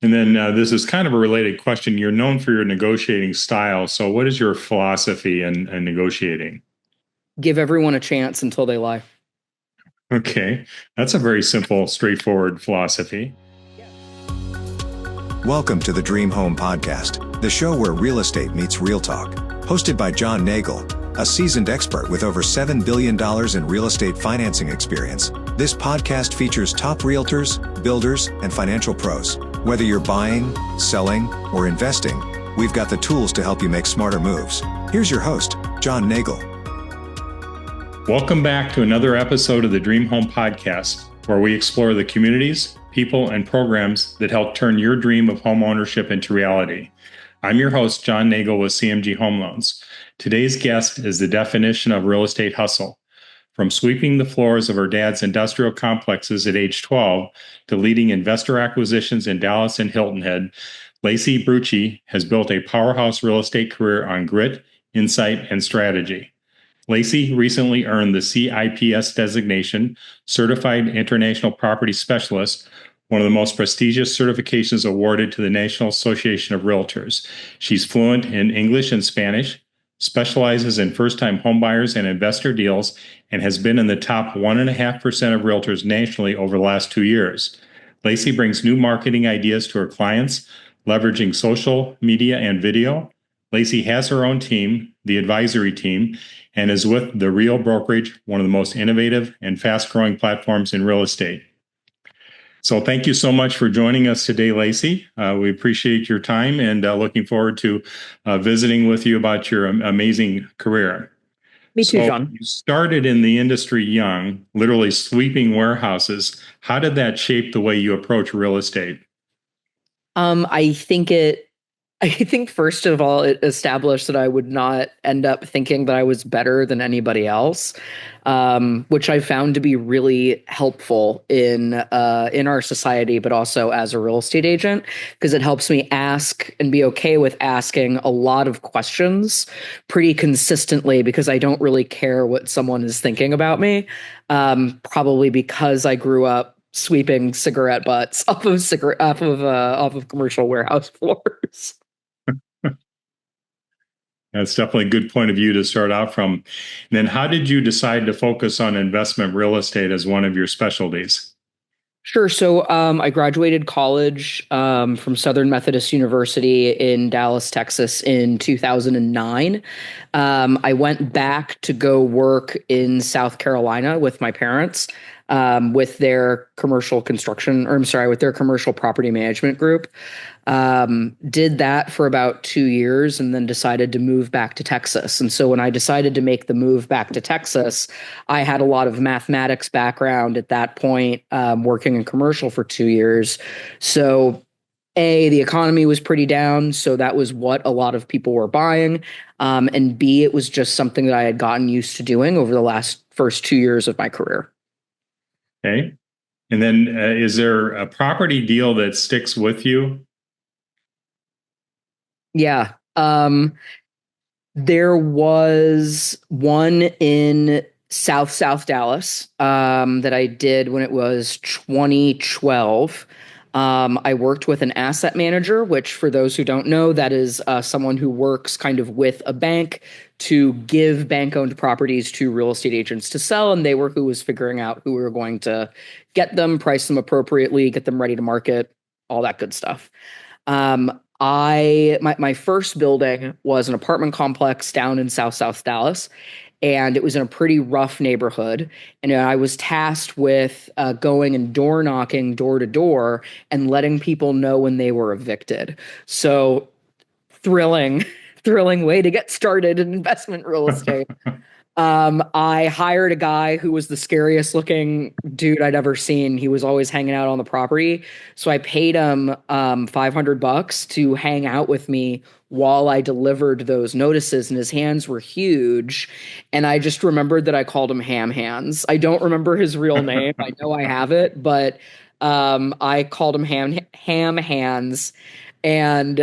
And then this is kind of a related question. You're known for your negotiating style. So, what is your philosophy in negotiating? Give everyone a chance until they lie. Okay, that's a very simple, straightforward philosophy. Welcome to the Dream Home Podcast, the show where real estate meets real talk. Hosted by John Nagle, a seasoned expert with over $7 billion in real estate financing experience. This podcast features top realtors, builders, and financial pros. Whether you're buying, selling, or investing, we've got the tools to help you make smarter moves. Here's your host, John Nagle. Welcome back to another episode of the Dream Home Podcast, where we explore the communities, people, and programs that help turn your dream of home ownership into reality. I'm your host, John Nagle with CMG Home Loans. Today's guest is the definition of real estate hustle. From sweeping the floors of her dad's industrial complexes at age 12 to leading investor acquisitions in Dallas and Hilton Head, Lacey Brutschy has built a powerhouse real estate career on grit, insight, and strategy. Lacey recently earned the CIPS designation, Certified International Property Specialist, one of the most prestigious certifications awarded to the National Association of Realtors. She's fluent in English and Spanish, specializes in first-time homebuyers and investor deals, and has been in the top 1.5% of realtors nationally over the last 2 years. Lacey brings new marketing ideas to her clients, leveraging social media and video. Lacey has her own team, the advisory team, and is with The Real Brokerage, one of the most innovative and fast-growing platforms in real estate. So thank you so much for joining us today, Lacey. We appreciate your time and looking forward to visiting with you about your amazing career. Me too, So John. you started in the industry young, literally sweeping warehouses. How did that shape the way you approach real estate? I think it I think first of all, it established that I would not end up thinking that I was better than anybody else, which I found to be really helpful in our society, but also as a real estate agent, because it helps me ask and be okay with asking a lot of questions pretty consistently, because I don't really care what someone is thinking about me. Probably because I grew up sweeping cigarette butts off of commercial warehouse floors. That's definitely a good point of view to start out from. And then how did you decide to focus on investment real estate as one of your specialties? Sure. So I graduated college from Southern Methodist University in Dallas, Texas in 2009. I went back to go work in South Carolina with my parents with their commercial construction, or I'm sorry, with their commercial property management group. Did that for about 2 years and then decided to move back to Texas. And so when I decided to make the move back to Texas, I had a lot of mathematics background at that point, working in commercial for 2 years. So the economy was pretty down, so that was what a lot of people were buying. And B, it was just something that I had gotten used to doing over the first 2 years of my career. Okay. And then is there a property deal that sticks with you? Yeah. There was one in South Dallas that I did when it was 2012. I worked with an asset manager, which for those who don't know, that is someone who works kind of with a bank to give bank-owned properties to real estate agents to sell. And they were who was figuring out who we were going to get them, price them appropriately, get them ready to market, all that good stuff. My first building was an apartment complex down in South Dallas, and it was in a pretty rough neighborhood. And I was tasked with going and door knocking door to door and letting people know when they were evicted. So thrilling, thrilling way to get started in investment real estate. I hired a guy who was the scariest looking dude I'd ever seen. He was always hanging out on the property. So I paid him $500 to hang out with me while I delivered those notices, and his hands were huge. And I just remembered that I called him Ham Hands. I don't remember his real name. I know I have it, but I called him Ham Hands. And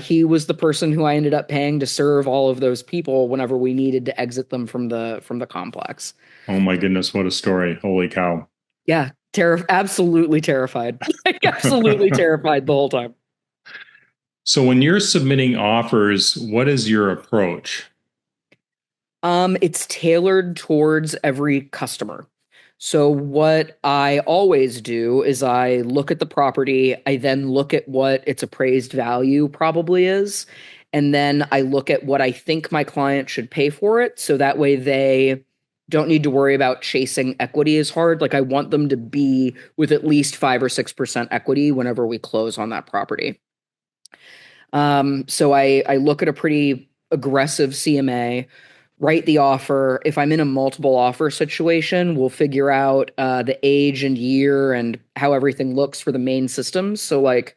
he was the person who I ended up paying to serve all of those people whenever we needed to exit them from the complex. Oh my goodness, what a story. Holy cow. Yeah, Absolutely terrified. Like, absolutely terrified the whole time. So when you're submitting offers, what is your approach? It's tailored towards every customer. So what I always do is I look at the property, I then look at what its appraised value probably is, and then I look at what I think my client should pay for it. So that way they don't need to worry about chasing equity as hard. Like, I want them to be with at least 5 or 6% equity whenever we close on that property. So I look at a pretty aggressive CMA, write the offer. If I'm in a multiple offer situation, we'll figure out the age and year and how everything looks for the main systems. So, like,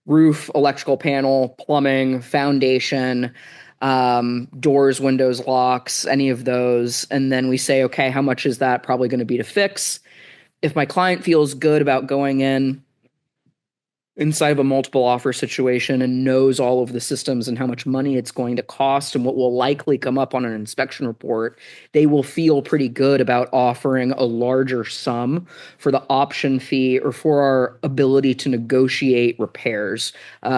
roof, electrical panel, plumbing, foundation, doors, windows, locks, any of those. And then we say, okay, how much is that probably going to be to fix? If my client feels good about going in inside of a multiple offer situation and knows all of the systems and how much money it's going to cost and what will likely come up on an inspection report, they will feel pretty good about offering a larger sum for the option fee or for our ability to negotiate repairs.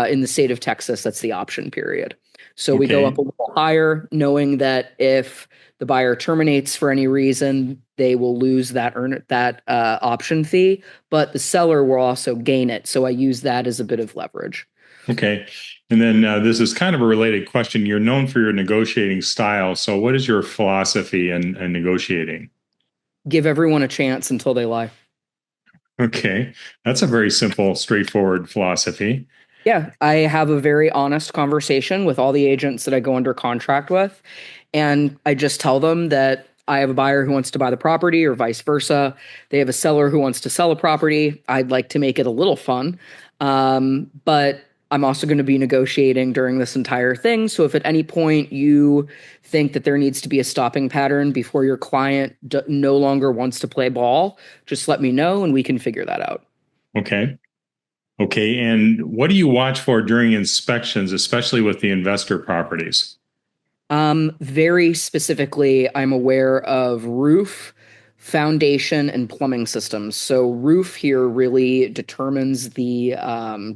In the state of Texas, that's the option period. So we go up a little higher, knowing that if the buyer terminates for any reason, they will lose that option fee, but the seller will also gain it. So I use that as a bit of leverage. Okay. And then this is kind of a related question. You're known for your negotiating style. So what is your philosophy in negotiating? Give everyone a chance until they lie. Okay. That's a very simple, straightforward philosophy. Yeah, I have a very honest conversation with all the agents that I go under contract with. And I just tell them that I have a buyer who wants to buy the property or vice versa. They have a seller who wants to sell a property. I'd like to make it a little fun. But I'm also going to be negotiating during this entire thing. So if at any point you think that there needs to be a stopping pattern before your client no longer wants to play ball, just let me know and we can figure that out. Okay. Okay. And what do you watch for during inspections, especially with the investor properties? Very specifically, I'm aware of roof, foundation, and plumbing systems. So roof here really determines the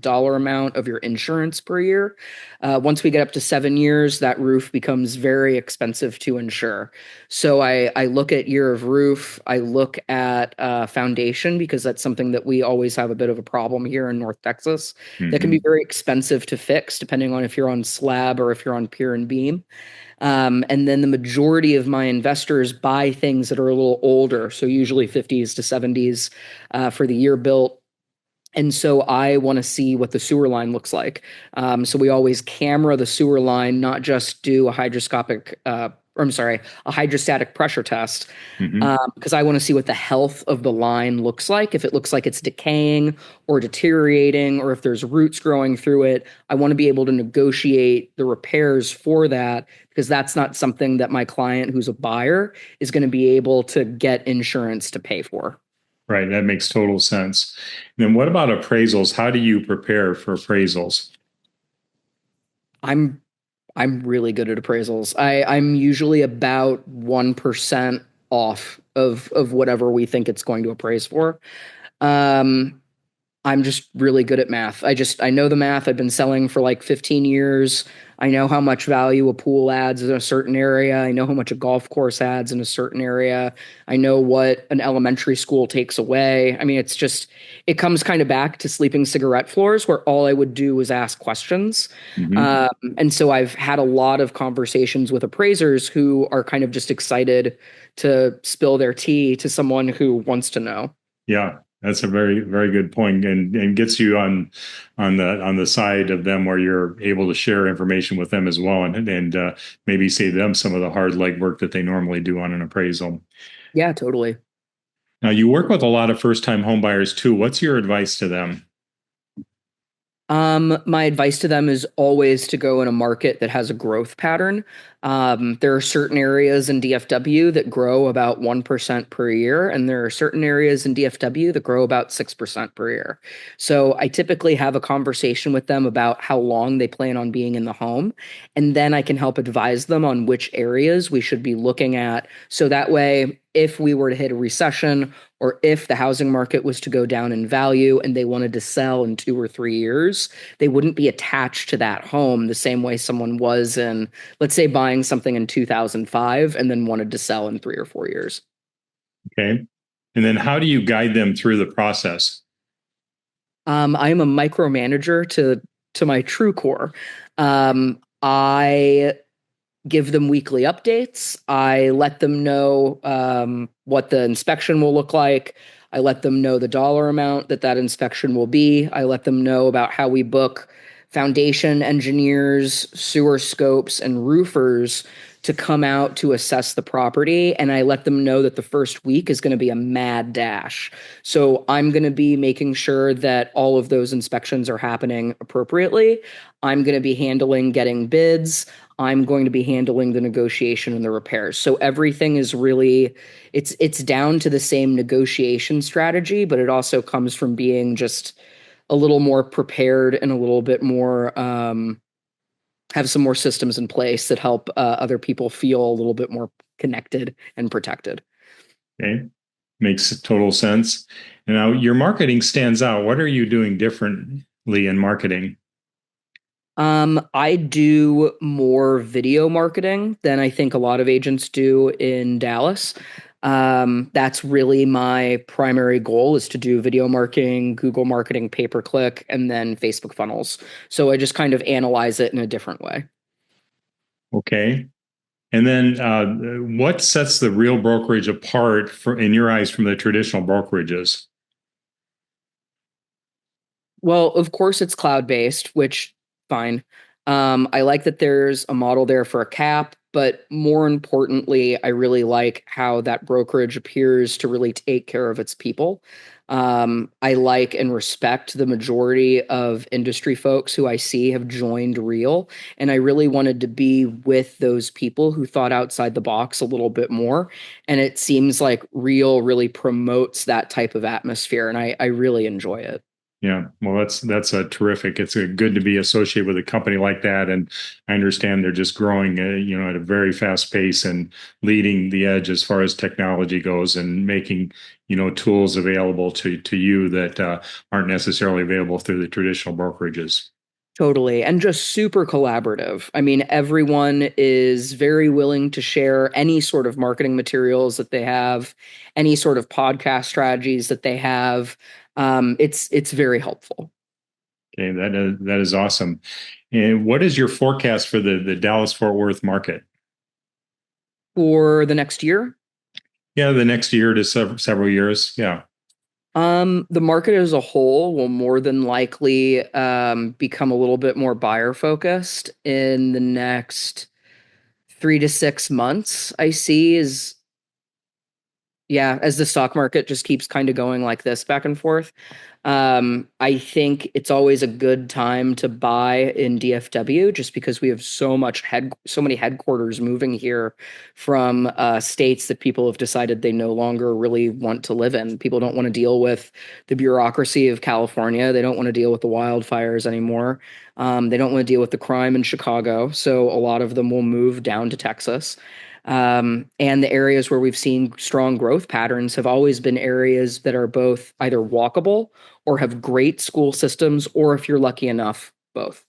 dollar amount of your insurance per year. Once we get up to 7 years, that roof becomes very expensive to insure. So I look at year of roof. I look at foundation because that's something that we always have a bit of a problem here in North Texas. That can be very expensive to fix depending on if you're on slab or if you're on pier and beam. And then the majority of my investors buy things that are a little older, so usually 50s to 70s for the year built. And so I want to see what the sewer line looks like. So we always camera the sewer line, not just do a hydrostatic pressure test, because I want to see what the health of the line looks like. If it looks like it's decaying or deteriorating, or if there's roots growing through it, I want to be able to negotiate the repairs for that, because that's not something that my client who's a buyer is going to be able to get insurance to pay for. Right. That makes total sense. And then what about appraisals? How do you prepare for appraisals? I'm really good at appraisals. I'm usually about 1% off of whatever we think it's going to appraise for. I'm just really good at math. I know the math. I've been selling for like 15 years. I know how much value a pool adds in a certain area. I know how much a golf course adds in a certain area. I know what an elementary school takes away. I mean, it comes kind of back to sleeping cigarette floors where all I would do was ask questions. And so I've had a lot of conversations with appraisers who are kind of just excited to spill their tea to someone who wants to know. Yeah. That's a very, very good point, and gets you on the side of them where you're able to share information with them as well, and maybe save them some of the hard legwork that they normally do on an appraisal. Yeah, totally. Now, you work with a lot of first-time home buyers too. What's your advice to them? My advice to them is always to go in a market that has a growth pattern. There are certain areas in DFW that grow about 1% per year, and there are certain areas in DFW that grow about 6% per year. So I typically have a conversation with them about how long they plan on being in the home, and then I can help advise them on which areas we should be looking at. So that way, if we were to hit a recession or if the housing market was to go down in value and they wanted to sell in 2 or 3 years, they wouldn't be attached to that home the same way someone was in, let's say, buying something in 2005 and then wanted to sell in 3 or 4 years. Okay. And then how do you guide them through the process? I am a micromanager to my true core. I give them weekly updates. I let them know what the inspection will look like. I let them know the dollar amount that inspection will be. I let them know about how we book foundation engineers, sewer scopes, and roofers to come out to assess the property. And I let them know that the first week is going to be a mad dash. So I'm going to be making sure that all of those inspections are happening appropriately. I'm going to be handling getting bids. I'm going to be handling the negotiation and the repairs. So everything is really, it's down to the same negotiation strategy, but it also comes from being just a little more prepared and a little bit more have some more systems in place that help other people feel a little bit more connected and protected. Okay. Makes total sense. Now, your marketing stands out. What are you doing differently in marketing? I do more video marketing than I think a lot of agents do in Dallas. That's really my primary goal, is to do video marketing, Google marketing, pay-per-click, and then Facebook funnels. So I just kind of analyze it in a different way. Okay. And then what sets the real brokerage apart in your eyes from the traditional brokerages? Well, of course, it's cloud-based, which fine. I like that there's a model there for a cap, but more importantly, I really like how that brokerage appears to really take care of its people. I like and respect the majority of industry folks who I see have joined Real, and I really wanted to be with those people who thought outside the box a little bit more. And it seems like Real really promotes that type of atmosphere, and I really enjoy it. Yeah, well, that's a terrific. It's good to be associated with a company like that, and I understand they're just growing, at a very fast pace and leading the edge as far as technology goes, and making tools available to you that aren't necessarily available through the traditional brokerages. Totally. And just super collaborative. I mean, everyone is very willing to share any sort of marketing materials that they have, any sort of podcast strategies that they have. It's very helpful. Okay, that is awesome. And what is your forecast for the Dallas Fort Worth market? For the next year, Yeah, the next year to several years. Yeah. the market as a whole will more than likely become a little bit more buyer focused in the next 3 to 6 months. I see is Yeah, as the stock market just keeps kind of going like this back and forth. I think it's always a good time to buy in DFW just because we have so many headquarters moving here from states that people have decided they no longer really want to live in. People don't want to deal with the bureaucracy of California. They don't want to deal with the wildfires anymore. They don't want to deal with the crime in Chicago. So a lot of them will move down to Texas. And the areas where we've seen strong growth patterns have always been areas that are both either walkable or have great school systems, or if you're lucky enough, both.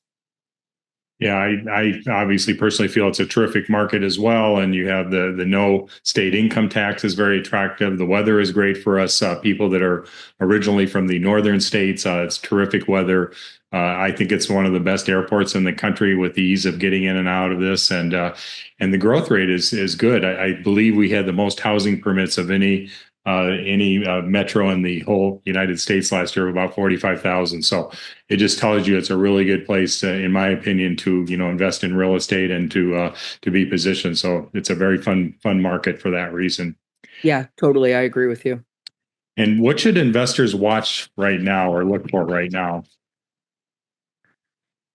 Yeah, I obviously personally feel it's a terrific market as well. And you have the no state income tax is very attractive. The weather is great for us people that are originally from the northern states. It's terrific weather. I think it's one of the best airports in the country with the ease of getting in and out of this, and the growth rate is good. I believe we had the most housing permits of any metro in the whole United States last year, of about 45,000. So it just tells you it's a really good place, in my opinion, to invest in real estate and to be positioned. So it's a very fun market for that reason. Yeah, totally. I agree with you. And what should investors watch right now or look for right now?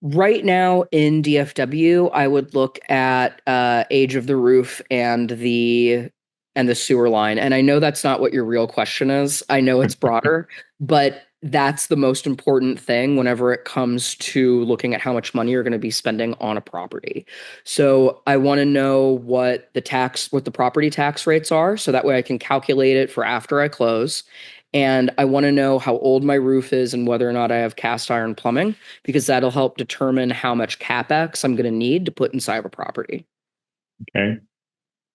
Right now in DFW, I would look at age of the roof and the sewer line. And I know that's not what your real question is. I know it's broader, but that's the most important thing whenever it comes to looking at how much money you're going to be spending on a property. So I want to know what the property tax rates are, so that way I can calculate it for after I close. And I want to know how old my roof is and whether or not I have cast iron plumbing, because that'll help determine how much CapEx I'm going to need to put inside of a property. Okay.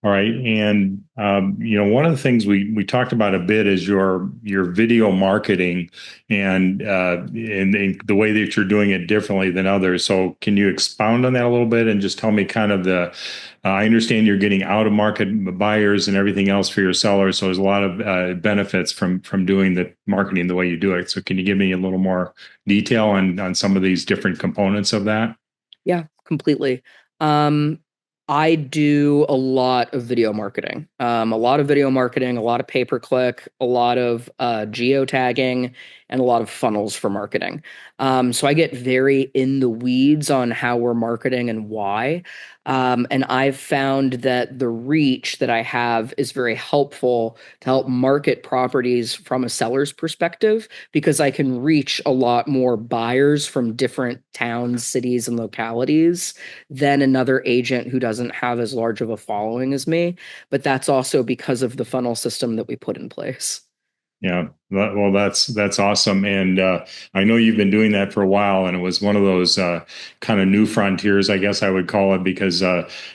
All right. And, one of the things we talked about a bit is your video marketing and the way that you're doing it differently than others. So can you expound on that a little bit and just tell me kind of I understand you're getting out of market buyers and everything else for your sellers. So there's a lot of benefits from doing the marketing the way you do it. So can you give me a little more detail on some of these different components of that? Yeah, completely. I do a lot of video marketing, a lot of pay-per-click, a lot of geotagging, and a lot of funnels for marketing. So I get very in the weeds on how we're marketing and why. And I've found that the reach that I have is very helpful to help market properties from a seller's perspective, because I can reach a lot more buyers from different towns, cities, and localities than another agent who doesn't have as large of a following as me. But that's also because of the funnel system that we put in place. Yeah, well, that's awesome, and I know you've been doing that for a while, and it was one of those kind of new frontiers, I guess I would call it, because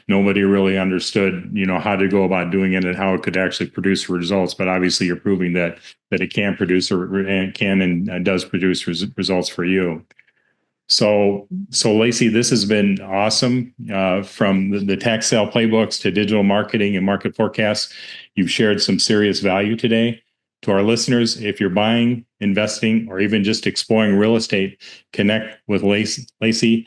nobody really understood, how to go about doing it and how it could actually produce results. But obviously, you're proving that it can produce and does produce results for you. So Lacey, this has been awesome. From the tax sale playbooks to digital marketing and market forecasts, you've shared some serious value today. To our listeners, if you're buying, investing, or even just exploring real estate, connect with Lacey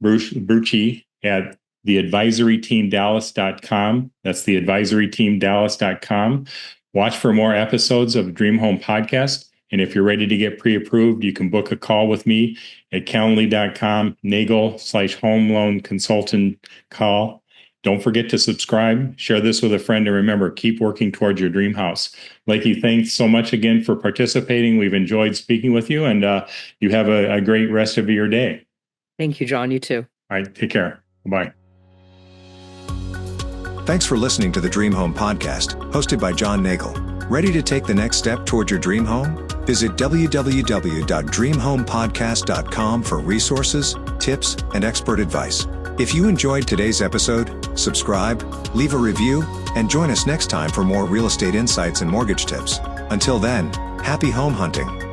Brutschy at theadvisoryteamdallas.com. That's theadvisoryteamdallas.com. Watch for more episodes of Dream Home Podcast. And if you're ready to get pre-approved, you can book a call with me at calendly.com, Nagle/home loan consultant call. Don't forget to subscribe, share this with a friend, and remember, keep working towards your dream house. Lacey, thanks so much again for participating. We've enjoyed speaking with you, and you have a great rest of your day. Thank you, John. You too. All right, take care. Bye-bye. Thanks for listening to the Dream Home Podcast, hosted by John Nagle. Ready to take the next step toward your dream home? Visit www.dreamhomepodcast.com for resources, tips, and expert advice. If you enjoyed today's episode, subscribe, leave a review, and join us next time for more real estate insights and mortgage tips. Until then, happy home hunting.